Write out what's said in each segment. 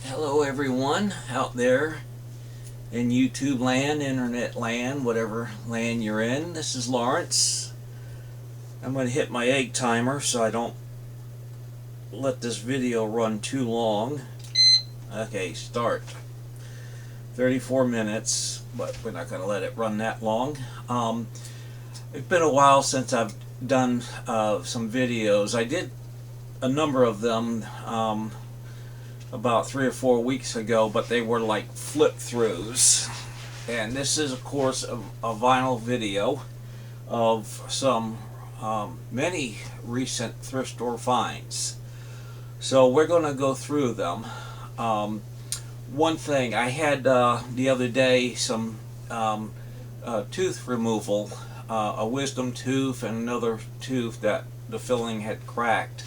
Hello everyone out there in YouTube land, internet land, whatever land you're in. This is Lawrence. I'm going to hit my egg timer so I don't let this video run too long. Okay, start. 34 minutes, but we're not going to let it run that long. It's been a while since I've done some videos. I did a number of them about 3 or 4 weeks ago, but they were like flip throughs. And this is, of course, a vinyl video of some many recent thrift store finds. So we're going to go through them. One thing, I had the other day some tooth removal, a wisdom tooth and another tooth that the filling had cracked.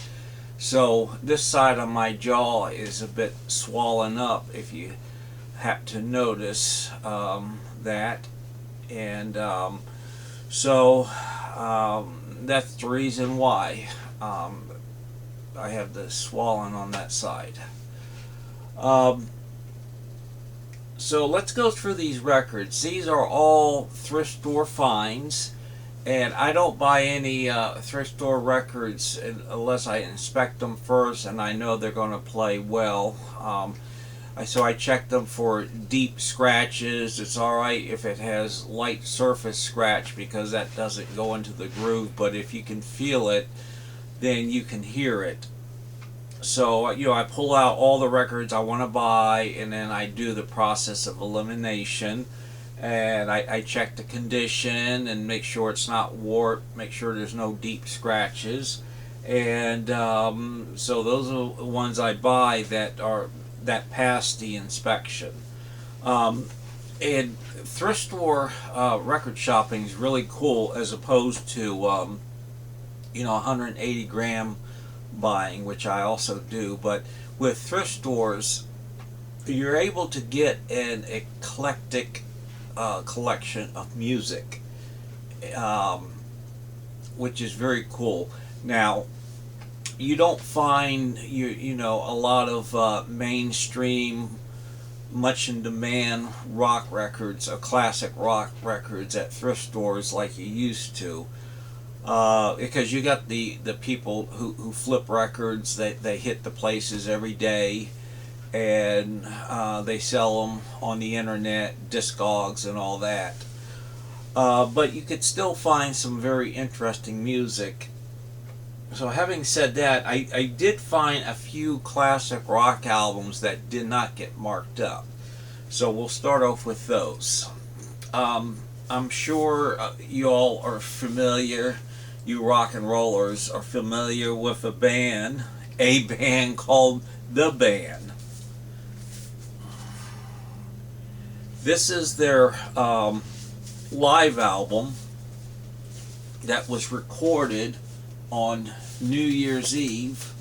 So this side of my jaw is a bit swollen up, if you happen to notice that. And that's the reason why I have the swollen on that side. So let's go through these records. These are all thrift store finds. And I don't buy any thrift store records unless I inspect them first and I know they're going to play well. So I check them for deep scratches. It's alright if it has light surface scratch because that doesn't go into the groove, but if you can feel it, then you can hear it. So, I pull out all the records I want to buy and then I do the process of elimination. And I check the condition and make sure it's not warped, make sure there's no deep scratches. And so those are the ones I buy that pass the inspection. And thrift store record shopping is really cool as opposed to 180 gram buying, which I also do. But with thrift stores, you're able to get an eclectic collection of music, which is very cool. Now, you don't find a lot of mainstream, much in demand rock records, classic rock records at thrift stores like you used to, because you got the people who flip records. They hit the places every day. And they sell them on the internet, Discogs and all that. But you could still find some very interesting music. So having said that, I did find a few classic rock albums that did not get marked up. So we'll start off with those. I'm sure you all are familiar, you rock and rollers are familiar with a band called The Band. This is their live album that was recorded on New Year's Eve.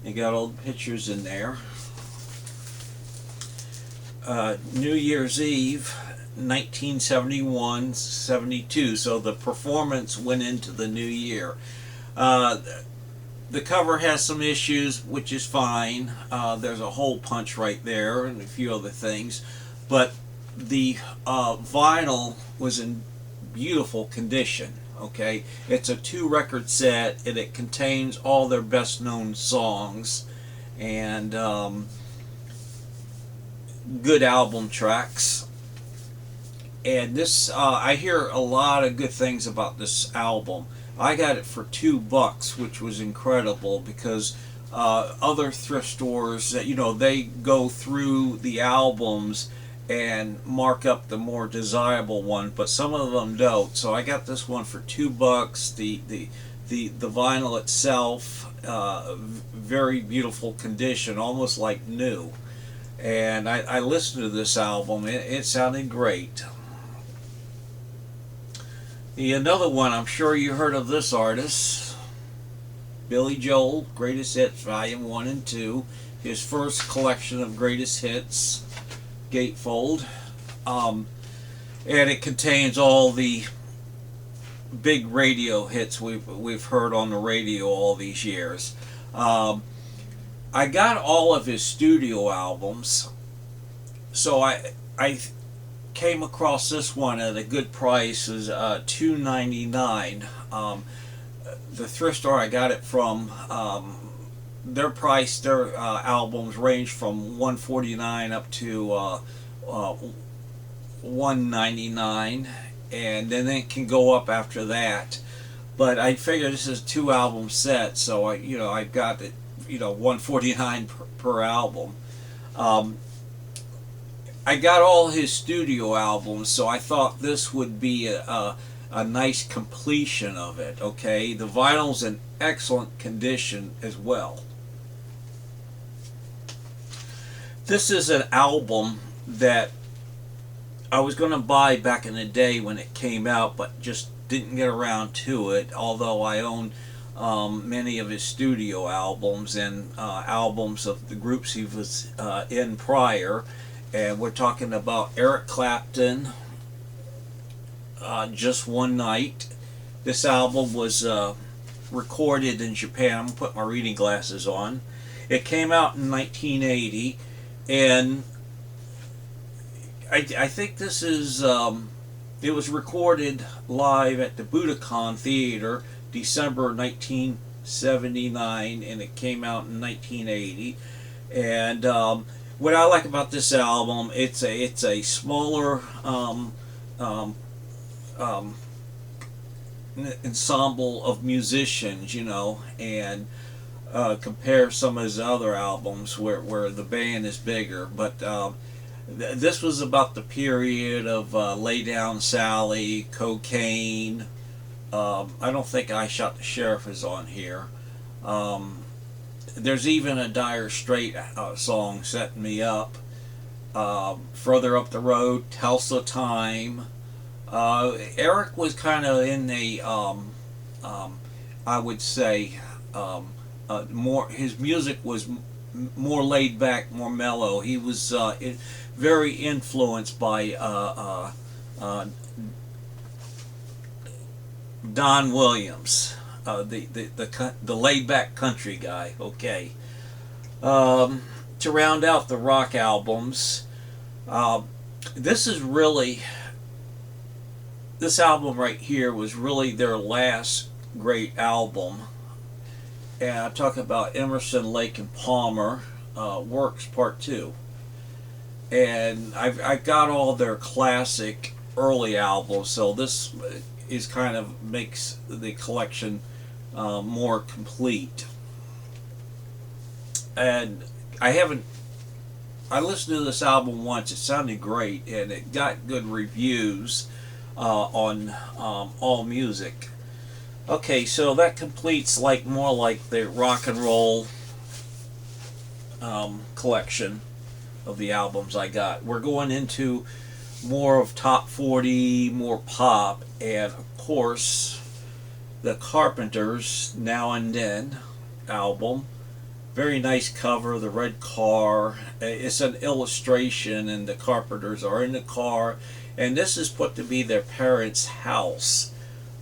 They got all the pictures in there. New Year's Eve, 1971-72. So the performance went into the new year. The cover has some issues, which is fine. There's a hole punch right there and a few other things. But the vinyl was in beautiful condition. Okay, it's a 2-record set and it contains all their best known songs and good album tracks. And this I hear a lot of good things about this album. I got it for $2, which was incredible because other thrift stores that they go through the albums and mark up the more desirable one, but some of them don't. So I got this one for $2. The vinyl itself, very beautiful condition, almost like new. And I listened to this album. It sounded great. Another one, I'm sure you heard of this artist, Billy Joel, Greatest Hits, Volume 1 and 2. His first collection of greatest hits, gatefold, and it contains all the big radio hits we've heard on the radio all these years. I got all of his studio albums, so I came across this one at a good price. It was $2.99. The thrift store I got it from, their price, their albums range from $149 up to $199, and then it can go up after that. But I figure this is a 2 album set, so I got it, $149 per album. Um, I got all his studio albums, so I thought this would be a nice completion of it. Okay, the vinyl's in excellent condition as well. This is an album that I was going to buy back in the day when it came out, but just didn't get around to it, although I own many of his studio albums and albums of the groups he was in prior. And we're talking about Eric Clapton, Just One Night. This album was recorded in Japan. I'm going to put my reading glasses on. It came out in 1980, and I think this is, it was recorded live at the Budokan Theater, December 1979, and it came out in 1980. And what I like about this album, it's a smaller ensemble of musicians, and compare some of his other albums where the band is bigger. But this was about the period of Lay Down Sally, Cocaine. I don't think I Shot the Sheriff is on here. There's even a Dire Straits song, Setting Me Up. Further Up the Road, Tulsa Time. Eric was kind of in a, I would say, more, his music was more laid back, more mellow. He was very influenced by Don Williams, the laid back country guy. Okay. To round out the rock albums, this album right here was really their last great album. And I'm talking about Emerson, Lake and Palmer, Works Part 2. And I've got all their classic early albums, so this is kind of makes the collection more complete. And I listened to this album once. It sounded great, and it got good reviews on All Music. Okay, so that completes more like the rock and roll collection of the albums I got. We're going into more of top 40, more pop, and of course the Carpenters' Now and Then album. Very nice cover, the red car. It's an illustration, and the Carpenters are in the car, and this is put to be their parents' house.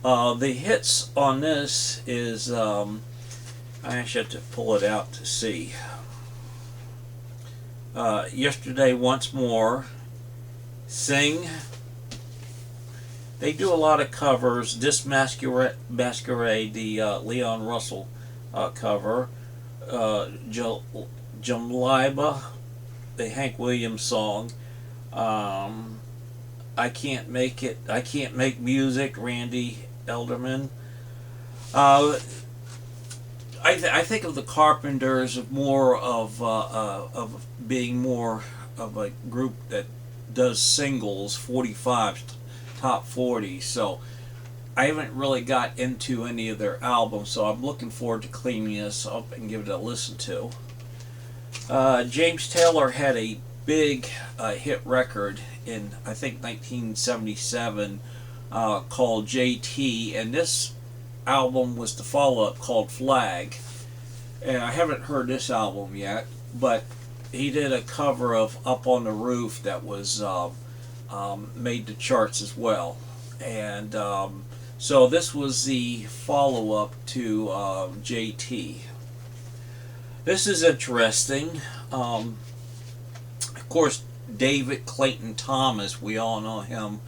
The hits on this is, I actually have to pull it out to see. Yesterday Once More, Sing. They do a lot of covers. This Masquerade, the Leon Russell cover. Jamliba, the Hank Williams song. I Can't Make It. I Can't Make Music, Randy Elderman. I think of the Carpenters of more of being more of a group that does singles, 45, top 40. So I haven't really got into any of their albums, so I'm looking forward to cleaning this up and give it a listen to. James Taylor had a big hit record in, I think, 1977 called JT, and this album was the follow-up called Flag. And I haven't heard this album yet, but he did a cover of Up on the Roof that was made the charts as well. And so this was the follow-up to JT. This is interesting. Of course, David Clayton Thomas, we all know him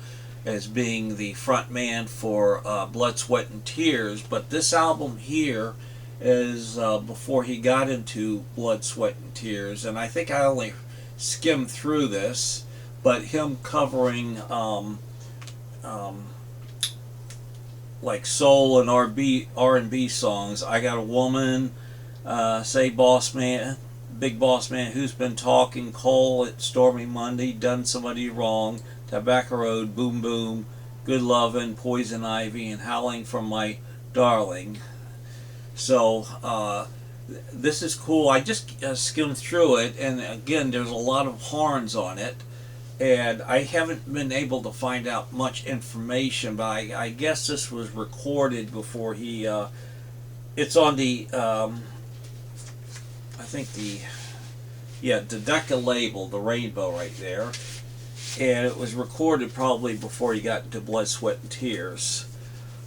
as being the front man for Blood, Sweat, and Tears, but this album here is before he got into Blood, Sweat, and Tears, and I think I only skimmed through this, but him covering like soul and R&B songs. I Got a Woman, Say Boss Man, Big Boss Man, Who's Been Talking, Cole, It's Stormy Monday, Done Somebody Wrong, Tobacco Road, Boom Boom, Good Lovin', Poison Ivy, and Howling for My Darling. So this is cool. I just skimmed through it, and again, there's a lot of horns on it, and I haven't been able to find out much information, but I guess this was recorded before he it's on the I think the Decca label, the rainbow right there, and it was recorded probably before he got into Blood, Sweat, and Tears.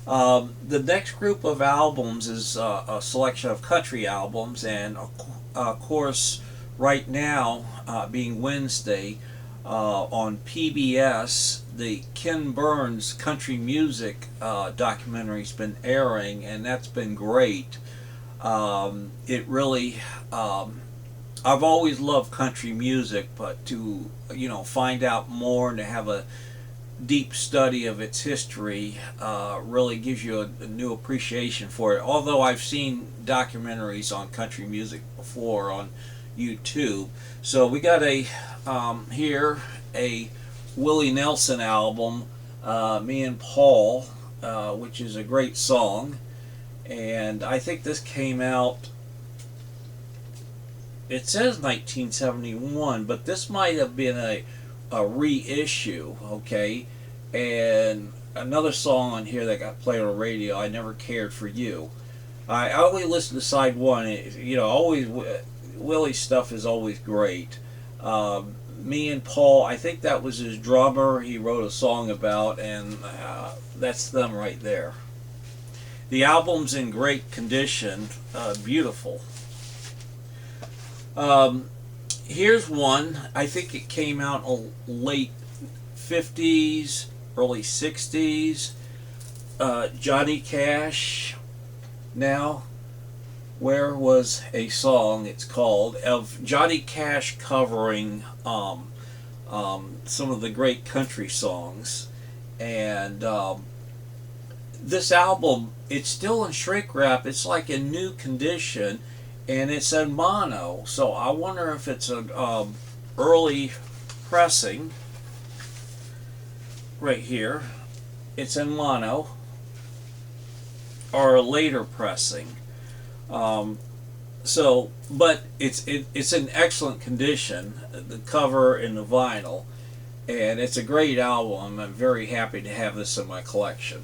The next group of albums is a selection of country albums, and of course right now, being Wednesday, on PBS, the Ken Burns country music documentary's been airing, and that's been great. It really, I've always loved country music, but to find out more and to have a deep study of its history really gives you a new appreciation for it. Although I've seen documentaries on country music before on YouTube. So we got here a Willie Nelson album, Me and Paul, which is a great song, and I think this came out, it says 1971, but this might have been a reissue, okay? And another song on here that got played on the radio, I Never Cared for You. I only listened to side one. Always Willie's stuff is always great. Me and Paul, I think that was his drummer he wrote a song about, and that's them right there. The album's in great condition, beautiful. Here's one. I think it came out in late 50s, early 60s. Johnny Cash. Now, Where Was a Song, it's called, of Johnny Cash covering some of the great country songs. And this album, it's still in shrink wrap. It's like in new condition, and it's in mono. So I wonder if it's an early pressing right here. It's in mono, or a later pressing. But it's in excellent condition, the cover and the vinyl, and it's a great album. I'm very happy to have this in my collection.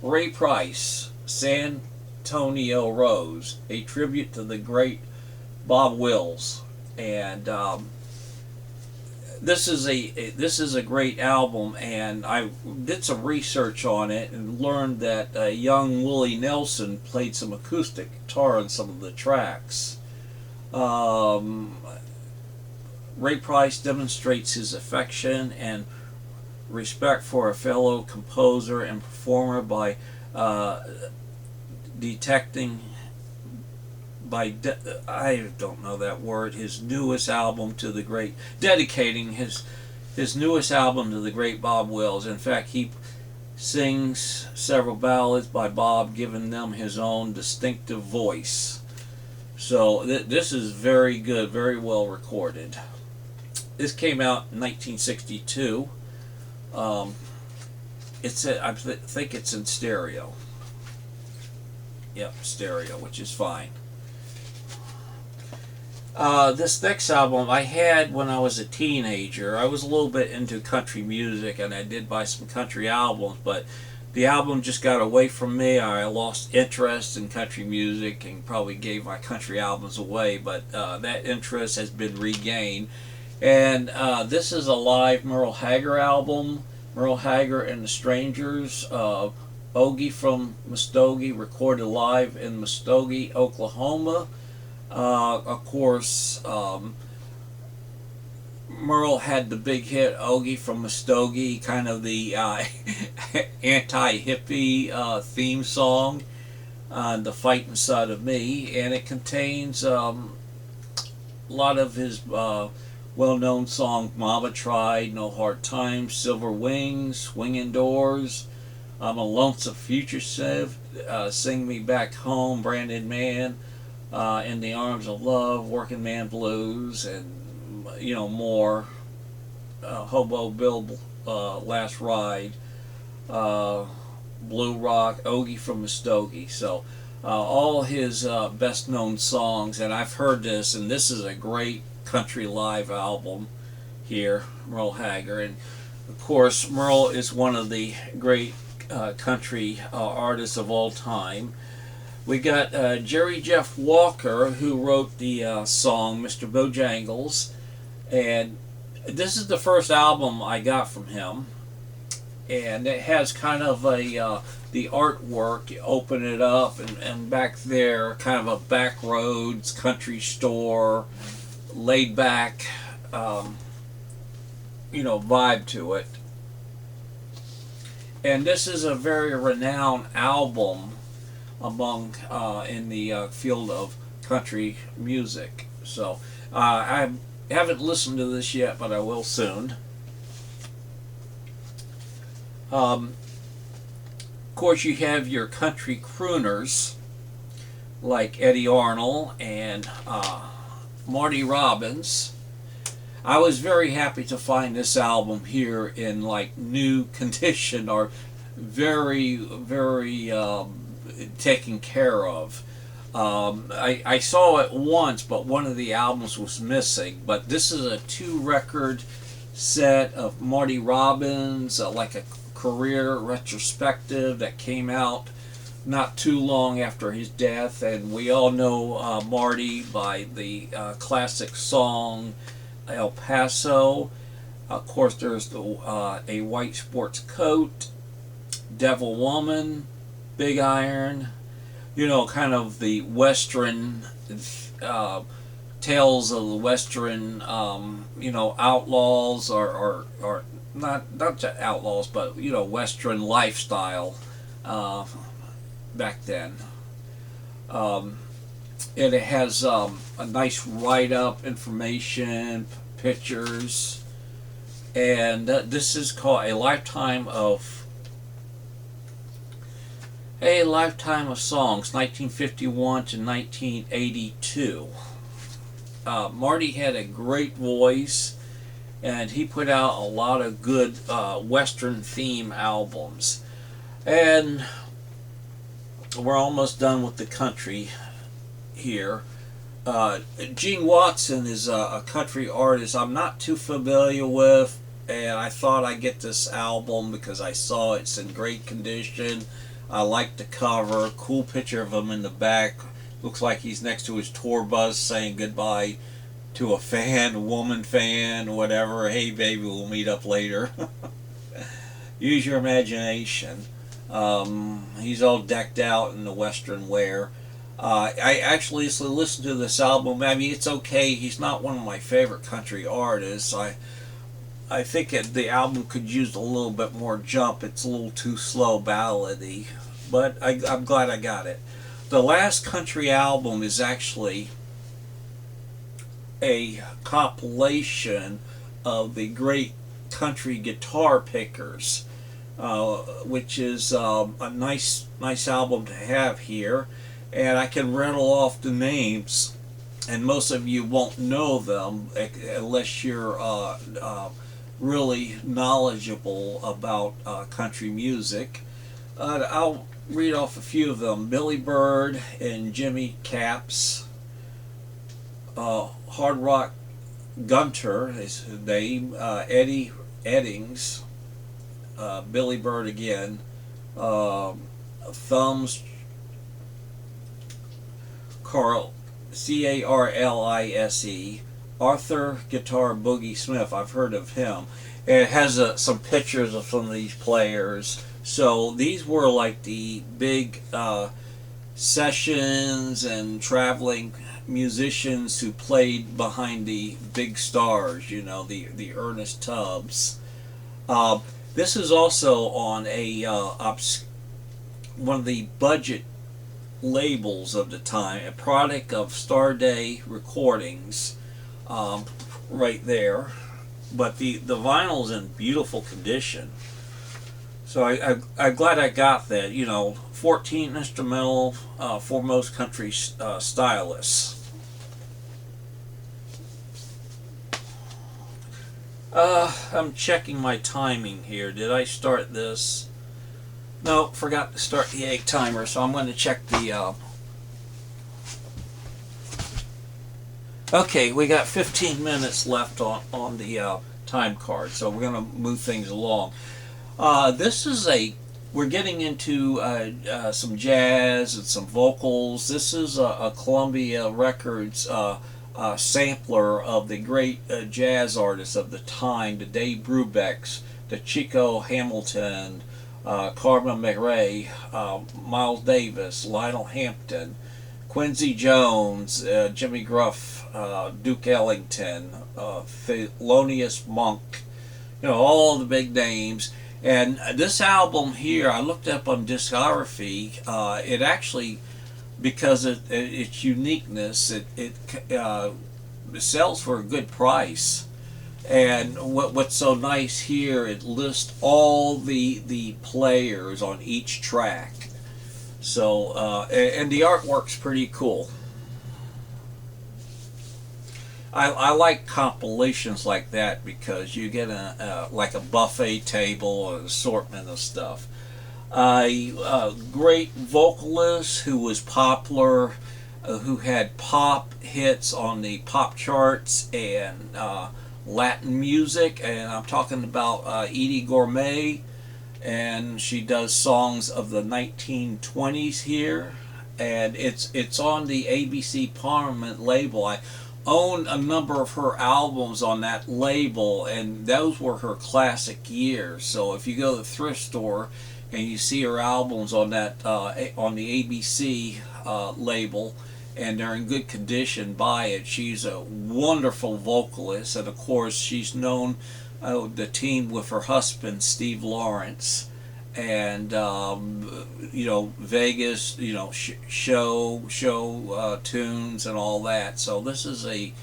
Ray Price, San Antonio Rose, a tribute to the great Bob Wills, and this is a great album, and I did some research on it and learned that young Willie Nelson played some acoustic guitar on some of the tracks. Ray Price demonstrates his affection and respect for a fellow composer and performer by dedicating his newest album to the great Bob Wills. In fact, he sings several ballads by Bob, giving them his own distinctive voice. So this is very good, very well recorded. This came out in 1962. I think it's in stereo. Yep, stereo, which is fine. This next album I had when I was a teenager. I was a little bit into country music, and I did buy some country albums, but the album just got away from me. I lost interest in country music and probably gave my country albums away, but that interest has been regained. And this is a live Merle Haggard album, Merle Haggard and the Strangers, Ogie from Muskogee, recorded live in Muskogee, Oklahoma. Of course, Merle had the big hit Ogie from Muskogee, kind of the anti-hippie theme song, The Fight Inside of Me, and it contains a lot of his well-known songs: Mama Tried, No Hard Times, Silver Wings, Swinging Doors, I'm a Lonesome Fugitive, Sing Me Back Home, Branded Man, In the Arms of Love, Working Man Blues, and more. Hobo Bill, Last Ride, Blue Rock, Ogie from Muskogee. So all his best known songs, and I've heard this, and this is a great country live album here, Merle Haggard. And of course, Merle is one of the great country artists of all time. We got Jerry Jeff Walker, who wrote the song Mr. Bojangles, and this is the first album I got from him, and it has kind of a the artwork. You open it up, and back there, kind of a back roads country store, laid back, vibe to it. And this is a very renowned album among in the field of country music. So I haven't listened to this yet, but I will soon. Of course, you have your country crooners like Eddie Arnold and Marty Robbins. I was very happy to find this album here in new condition, or very, very taken care of. I saw it once, but one of the albums was missing. But this is a 2-record set of Marty Robbins, like a career retrospective that came out not too long after his death. And we all know Marty by the classic song El Paso. Of course, there's the A White Sports Coat, Devil Woman, Big Iron, kind of the Western tales of the Western, outlaws, or not outlaws, but Western lifestyle back then. And it has a nice write-up, information, pictures, and this is called A Lifetime of Songs, 1951 to 1982. Marty had a great voice, and he put out a lot of good Western theme albums. And we're almost done with the country here. Gene Watson is a country artist I'm not too familiar with, and I thought I'd get this album because I saw it's in great condition. I like the cover, cool picture of him in the back. Looks like he's next to his tour bus saying goodbye to a fan, a woman fan, whatever. Hey baby, we'll meet up later. Use your imagination. He's all decked out in the Western wear. I actually listened to this album. I mean, it's okay. He's not one of my favorite country artists. I think the album could use a little bit more jump. It's a little too slow, ballady. But I'm glad I got it. The last country album is actually a compilation of the great country guitar pickers, which is a nice album to have here. And I can rattle off the names, and most of you won't know them unless you're really knowledgeable about country music. I'll read off a few of them. Billy Bird and Jimmy Capps. Hard Rock Gunter is his name. Eddie Eddings. Billy Bird again. Thumbs Carl, Carlise. Arthur Guitar Boogie Smith. I've heard of him. And it has some pictures of some of these players. So these were like the big sessions and traveling musicians who played behind the big stars, you know, the Ernest Tubbs. Uh, this is also on a one of the budget labels of the time, a product of Starday Recordings, right there. But the vinyl's in beautiful condition. So I'm glad I got that. You know, 14 instrumental for most country stylists. I'm checking my timing here. Did I start this? No, forgot to start the egg timer, so I'm going to check the... Okay, we got 15 minutes left on the time card, so we're going to move things along. This is we're getting into some jazz and some vocals. This is a Columbia Records sampler of the great jazz artists of the time, the Dave Brubecks, the Chico Hamilton, Carmen McRae, Miles Davis, Lionel Hampton, Quincy Jones, Jimmy Gruff, Duke Ellington, Thelonious Monk, you know, all the big names. And this album here, I looked up on discography. It actually, because of its uniqueness, it sells for a good price. And what's so nice here, it lists all the players on each track. So and the artwork's pretty cool. I like compilations like that because you get like a buffet table, an assortment of stuff. A great vocalist who was popular, who had pop hits on the pop charts and Latin music, and I'm talking about Edie Gourmet, and she does songs of the 1920s here, and it's on the ABC Parliament label. I own a number of her albums on that label, and those were her classic years. So if you go to the thrift store and you see her albums on that on the ABC label, and they're in good condition, buy it. She's a wonderful vocalist, and of course she's known the team with her husband Steve Lawrence, and you know, Vegas, you know, show tunes and all that. So this is a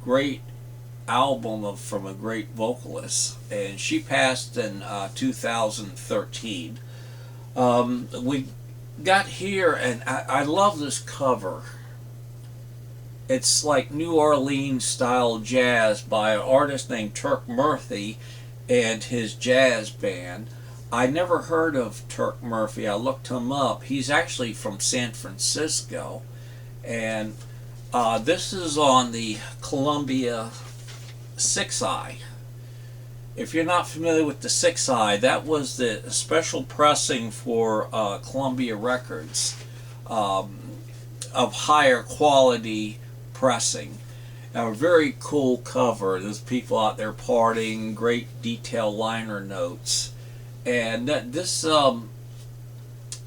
great album from a great vocalist, and she passed in 2013. We got here, and I love this cover. It's like New Orleans style jazz by an artist named Turk Murphy and his jazz band. I never heard of Turk Murphy. I looked him up. He's actually from San Francisco, and this is on the Columbia 6i. If you're not familiar with the 6i, that was the special pressing for Columbia Records, of higher quality pressing. Now, a very cool cover. There's people out there partying, great detail liner notes. And this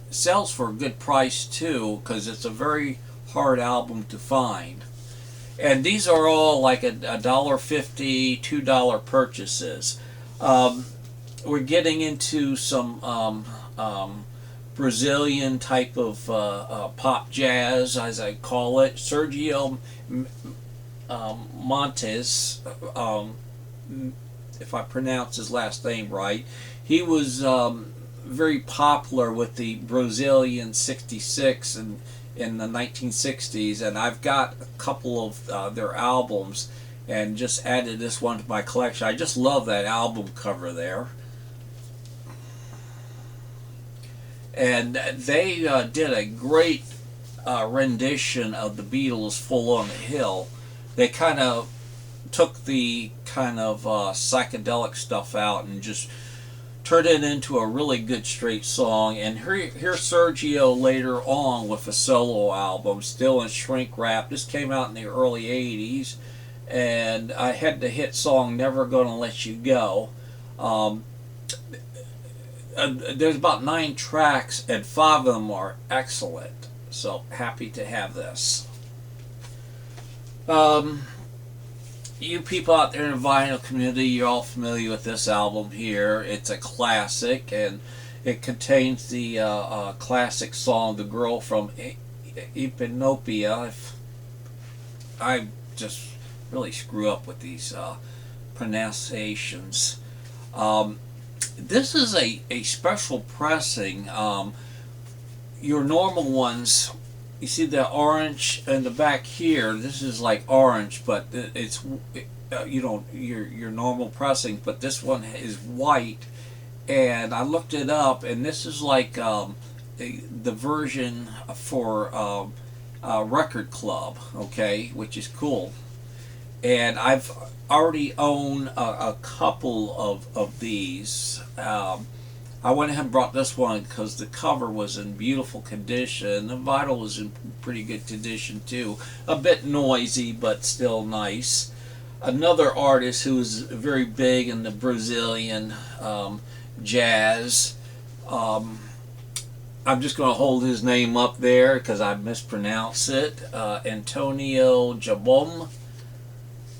sells for a good price too, because it's a very hard album to find. And these are all like a $1.50, $2 purchases. We're getting into some Brazilian type of pop jazz, as I call it. Sergio Montes, if I pronounce his last name right, he was very popular with the Brazilian 66 and in the 1960s, and I've got a couple of their albums and just added this one to my collection. I just love that album cover there. And they did a great rendition of the Beatles' Full on the Hill. They kind of took the kind of psychedelic stuff out and just turned it into a really good straight song. And here's Sergio later on with a solo album, still in shrink wrap. This came out in the early 80s, and I had the hit song Never Gonna Let You Go. there's about 9 tracks, and 5 of them are excellent. So happy to have this. You people out there in the vinyl community, you're all familiar with this album here. It's a classic, and it contains the classic song "The Girl from Ethiopia." I just really screw up with these pronunciations. This is a special pressing. Your normal ones, you see the orange in the back here. This is like orange, but it's your normal pressing. But this one is white, and I looked it up, and this is like the version for Record Club, okay, which is cool. And I've already owned a couple of these. I went ahead and brought this one because the cover was in beautiful condition. The vinyl was in pretty good condition too. A bit noisy, but still nice. Another artist who is very big in the Brazilian jazz. I'm just going to hold his name up there because I mispronounced it. Antonio Jabom.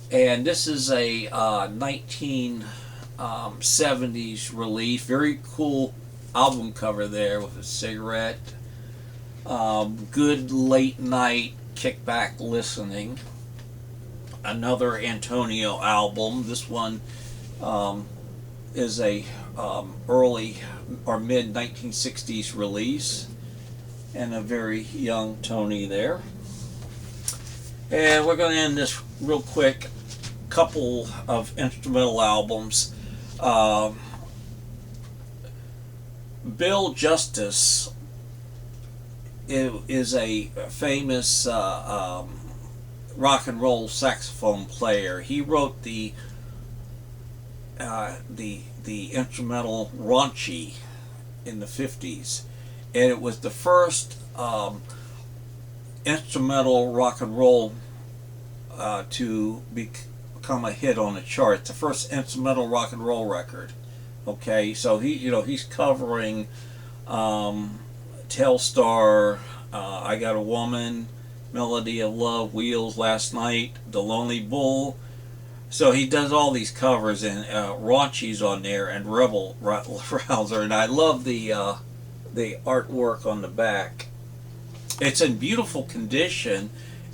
And this is a 1970s release. Very cool album cover there with a cigarette. Good late night kickback listening. Another Antonio album. This one is a early or mid 1960s release, and a very young Tony there. And we're going to end this real quick. Couple of instrumental albums. Bill Justice is a famous rock and roll saxophone player. He wrote the instrumental Raunchy in the 50s, and it was the first instrumental rock and roll to become a hit on the chart. The first instrumental rock and roll record. Okay, so he's covering Telstar, I Got a Woman, Melody of Love, Wheels, Last Night, The Lonely Bull. So he does all these covers, and Raunchy's on there, and Rebel Rouser, and I love the artwork on the back. It's in beautiful condition,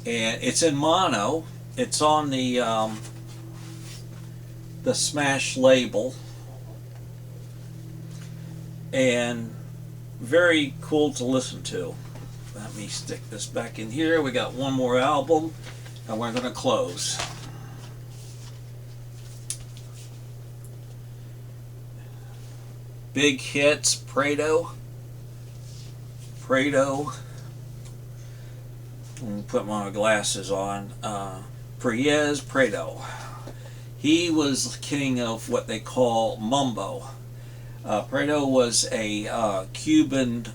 and it's in mono. It's on the Smash label, and very cool to listen to. Let me stick this back in here. We got one more album, and we're going to close. Big hits, Prado. Put my glasses on. Prado. He was king of what they call mambo. Prado was a Cuban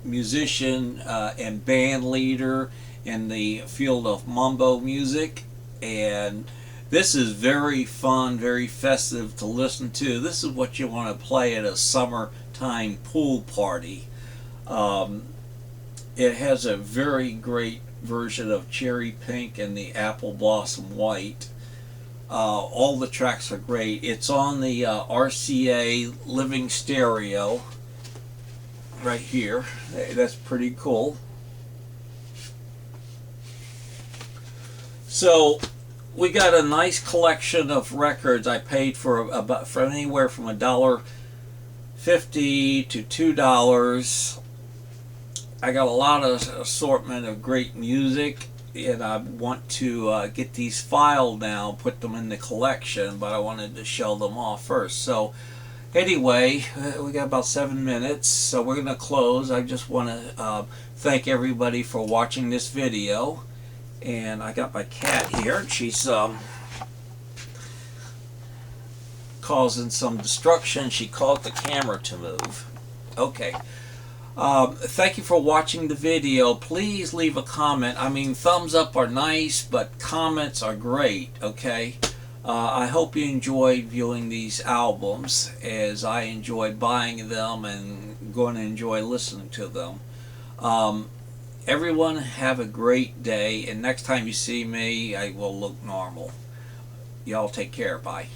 musician and band leader in the field of mambo music, and this is very fun, very festive to listen to. This is what you want to play at a summertime pool party. It has a very great version of Cherry Pink and the Apple Blossom White. All the tracks are great. It's on the RCA Living Stereo right here. That's pretty cool. So we got a nice collection of records. I paid for anywhere from $1.50 to $2. I got a lot of assortment of great music, and I want to get these filed now, put them in the collection, but I wanted to show them off first. So anyway, we got about 7 minutes, so we're going to close. I just want to thank everybody for watching this video. And I got my cat here, and she's causing some destruction. She called the camera to move. Okay. Thank you for watching the video. Please leave a comment. I mean, thumbs up are nice, but comments are great, okay? I hope you enjoyed viewing these albums as I enjoyed buying them and going to enjoy listening to them. Um, Everyone have a great day, and next time you see me, I will look normal. Y'all take care. Bye.